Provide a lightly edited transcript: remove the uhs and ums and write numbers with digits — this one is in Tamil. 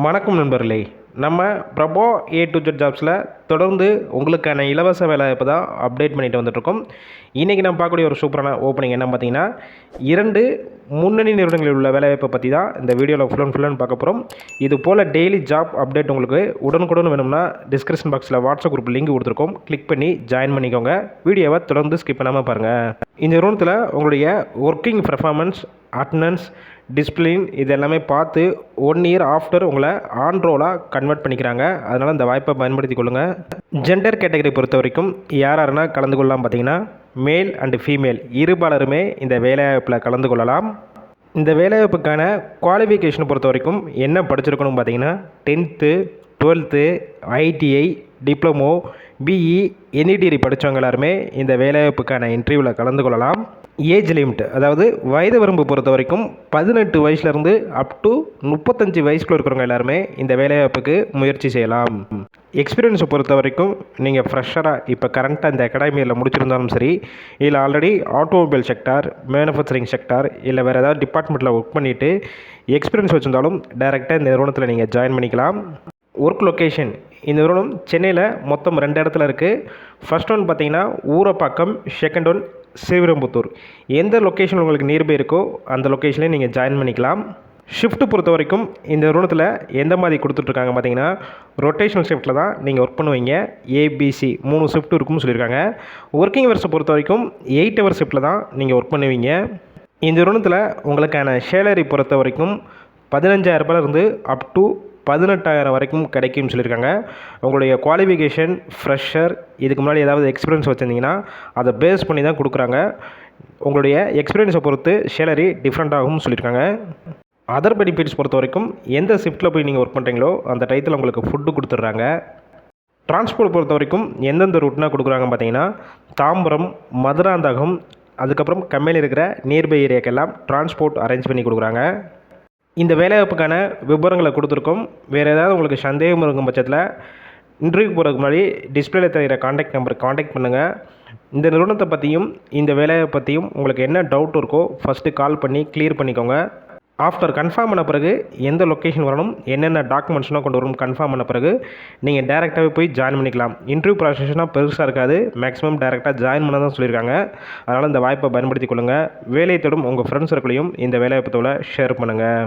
வணக்கம் நண்பர்களே. நம்ம பிரபோ ஏ டு ஜெட் ஜாப்ஸில் தொடர்ந்து உங்களுக்கான இலவச வேலைவாய்ப்பு தான் அப்டேட் பண்ணிட்டு வந்துட்டுருக்கோம். இன்றைக்கி நம்ம பார்க்கக்கூடிய ஒரு சூப்பரான ஓப்பனிங் என்ன பார்த்தீங்கன்னா, 2 முன்னணி நிறுவனங்களில் உள்ள வேலைவாய்ப்பை பற்றி தான் இந்த வீடியோவில் ஃபுல் அண்ட் பார்க்க போகிறோம். இது போல் டெய்லி ஜாப் அப்டேட் உங்களுக்கு உடனுக்குடன் வேணும்னா டிஸ்கிரிப்ஷன் பாக்ஸில் வாட்ஸ்அப் குரூப் லிங்க் கொடுத்துருக்கோம். கிளிக் பண்ணி ஜாயின் பண்ணிக்கோங்க. வீடியோவை தொடர்ந்து ஸ்கிப் பண்ணாமல் பாருங்கள். இந்த நிறுவனத்தில் உங்களுடைய ஒர்க்கிங் பெர்ஃபார்மன்ஸ், அட்டண்டன்ஸ், டிசிப்ளின் இது எல்லாமே பார்த்து 1 இயர் ஆஃப்டர் உங்களை ஆன் ரோலாக கன்வெர்ட் பண்ணிக்கிறாங்க. அதனால் இந்த வாய்ப்பை பயன்படுத்தி கொள்ளுங்கள். ஜெண்டர் கேட்டகரி பொறுத்த வரைக்கும் யாருன்னா கலந்து கொள்ளலாம் பார்த்தீங்கன்னா, மேல் அண்டு ஃபீமேல் இருபாலருமே இந்த வேலைவாய்ப்பில் கலந்து கொள்ளலாம். இந்த வேலைவாய்ப்புக்கான குவாலிஃபிகேஷனை பொறுத்த வரைக்கும் என்ன படிச்சிருக்கணும் பார்த்தீங்கன்னா, 10th 12th ITI, diploma, BE, any degree படித்தவங்க எல்லாருமே இந்த வேலைவாய்ப்புக்கான இன்டர்வியூவில் கலந்து கொள்ளலாம். ஏஜ் லிமிட், அதாவது வயது வரம்பு பொறுத்த வரைக்கும் 18 வயசுலேருந்து அப் டு 35 வயசுக்குள்ள இருக்கிறவங்க எல்லாருமே இந்த வேலைவாய்ப்புக்கு முயற்சி செய்யலாம். எக்ஸ்பீரியன்ஸை பொறுத்த வரைக்கும் நீங்கள் ஃப்ரெஷராக இப்போ கரண்ட்டாக இந்த அகாடமியில் முடிச்சிருந்தாலும் சரி, இல்லை already automobile sector, manufacturing sector, இல்லை வேறு ஏதாவது டிபார்ட்மெண்ட்டில் ஒர்க் பண்ணிவிட்டு எக்ஸ்பீரியன்ஸ் வச்சுருந்தாலும் டைரெக்டாக இந்த நிறுவனத்தில் நீங்கள் ஜாயின் பண்ணிக்கலாம். ஒர்க் லொக்கேஷன், இந்த நிறுவனம் சென்னையில் மொத்தம் 2 இடத்துல இருக்குது. ஃபர்ஸ்ட் ஒன் பார்த்தீங்கன்னா ஊரப்பாக்கம், செகண்ட் ஒன் ஸ்ரீவிரம்புத்தூர். எந்த லொக்கேஷன் உங்களுக்கு நியர்பை இருக்கோ அந்த லொக்கேஷன்லேயே நீங்கள் ஜாயின் பண்ணிக்கலாம். ஷிஃப்ட்டு பொறுத்த வரைக்கும் இந்த நிறுவனத்தில் எந்த மாதிரி கொடுத்துட்ருக்காங்க பார்த்தீங்கன்னா, ரொட்டேஷனல் ஷிஃப்ட்டில் தான் நீங்கள் ஒர்க் பண்ணுவீங்க. ஏபிசி 3 ஷிஃப்ட் இருக்குன்னு சொல்லியிருக்காங்க. ஒர்க்கிங் ஹவர்ஸை பொறுத்த வரைக்கும் 8 ஹவர் ஷிஃப்ட்டில் தான் நீங்கள் ஒர்க் பண்ணுவீங்க. இந்த நிறுவனத்தில் உங்களுக்கான சேலரி பொறுத்த வரைக்கும் 15,000 ரூபாயிலிருந்து அப் டு 18,000 வரைக்கும் கிடைக்கும்னு சொல்லியிருக்காங்க. உங்களுடைய குவாலிஃபிகேஷன், ஃப்ரெஷர், இதுக்கு முன்னாடி ஏதாவது எக்ஸ்பீரியன்ஸ் வச்சுருந்தீங்கன்னா அதை பேஸ் பண்ணி தான் கொடுக்குறாங்க. உங்களுடைய எக்ஸ்பீரியன்ஸை பொறுத்து சேலரி டிஃப்ரெண்ட் ஆகும்னு சொல்லியிருக்காங்க. அதர் பெனிஃபிட்ஸ் பொறுத்த வரைக்கும் எந்த ஷிஃப்ட்டில் போய் நீங்கள் ஒர்க் பண்ணுறீங்களோ அந்த டயத்தில் உங்களுக்கு ஃபுட்டு கொடுத்துட்றாங்க. டிரான்ஸ்போர்ட் பொறுத்த வரைக்கும் எந்தெந்த ரூட்னா கொடுக்குறாங்க பார்த்தீங்கன்னா, தாம்பரம், மதுராந்தகம், அதுக்கப்புறம் கம்பெனி இருக்கிற நியர்பை ஏரியாக்கெல்லாம் டிரான்ஸ்போர்ட் அரேஞ்ச் பண்ணி கொடுக்குறாங்க. இந்த வேலைவாய்ப்புக்கான விவரங்களை கொடுத்துருக்கோம். வேறு ஏதாவது உங்களுக்கு சந்தேகம் இருக்கும் பட்சத்தில் இன்டர்வியூக்கு போகிறதுக்கு முன்னாடி டிஸ்பிளேல தெரிகிற காண்டாக்ட் நம்பருக்கு காண்டாக்ட் பண்ணுங்கள். இந்த நிறுவனத்தை பற்றியும் இந்த வேலையை பற்றியும் உங்களுக்கு என்ன டவுட் இருக்கோ ஃபஸ்ட்டு கால் பண்ணி கிளியர் பண்ணிக்கோங்க. ஆஃப்டர் கன்ஃபார்ம் பண்ண பிறகு எந்த லொக்கேஷன் வரணும், என்னென்ன டாக்குமெண்ட்ஸ்லாம் கொண்டு வரணும் கன்ஃபார்ம் பண்ண பிறகு நீங்கள் டேரெக்டாகவே போய் ஜாயின் பண்ணிக்கலாம். இன்டர்வியூ ப்ராசஸ்னால் பெருசாக இருக்காது. மேக்ஸிமம் டேரெக்டாக ஜாயின் பண்ண தான் சொல்லியிருக்காங்க. அதனால் இந்த வாய்ப்பை பயன்படுத்தி கொள்ளுங்கள். வேலை தேடும் உங்கள் ஃப்ரெண்ட்ஸ் சர்க்கிளையும் இந்த வேலைவாய்ப்பை ஷேர் பண்ணுங்கள்.